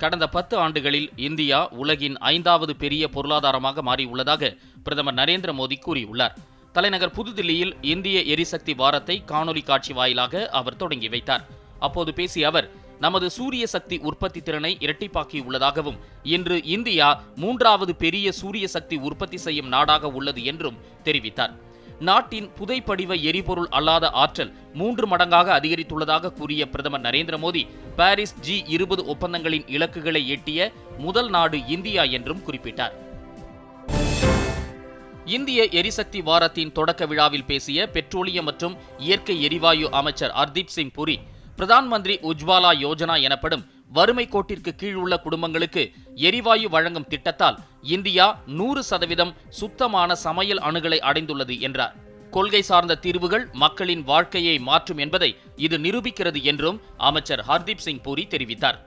கடந்த 10 ஆண்டுகளில் இந்தியா உலகின் 5வது பெரிய பொருளாதாரமாக மாறியுள்ளதாக பிரதமர் நரேந்திர மோடி கூறியுள்ளார். தலைநகர் புதுதில்லியில் இந்திய எரிசக்தி வாரத்தை காணொலி காட்சி வாயிலாக அவர் தொடங்கி வைத்தார். அப்போது பேசிய அவர், நமது சூரிய சக்தி உற்பத்தி திறனை இரட்டிப்பாக்கியுள்ளதாகவும், இன்று இந்தியா 3வது பெரிய சூரிய சக்தி உற்பத்தி செய்யும் நாடாக உள்ளது என்றும் தெரிவித்தார். நாட்டின் புதைப்படிவ எரிபொருள் அல்லாத ஆற்றல் 3 மடங்காக அதிகரித்துள்ளதாக கூறிய பிரதமர் நரேந்திர மோடி, பாரிஸ் G20 ஒப்பந்தங்களின் இலக்குகளை எட்டிய முதல் நாடு இந்தியா என்றும் குறிப்பிட்டார். இந்திய எரிசக்தி வாரத்தின் தொடக்க விழாவில் பேசிய பெட்ரோலியம் மற்றும் இயற்கை எரிவாயு அமைச்சர் ஹர்தீப் சிங் புரி, பிரதான் மந்திரி உஜ்வாலா யோஜனா எனப்படும் வறுமை கோட்டிற்கு கீழ் உள்ள குடும்பங்களுக்கு எரிவாயு வழங்கும் திட்டத்தால் இந்தியா 100% சுத்தமான சமையல் அணுகளை அடைந்துள்ளது என்றார். கொள்கை சார்ந்த தீர்வுகள் மக்களின் வாழ்க்கையை மாற்றும் என்பதை இது நிரூபிக்கிறது என்றும் அமைச்சர் ஹர்தீப் சிங் புரி தெரிவித்தார்.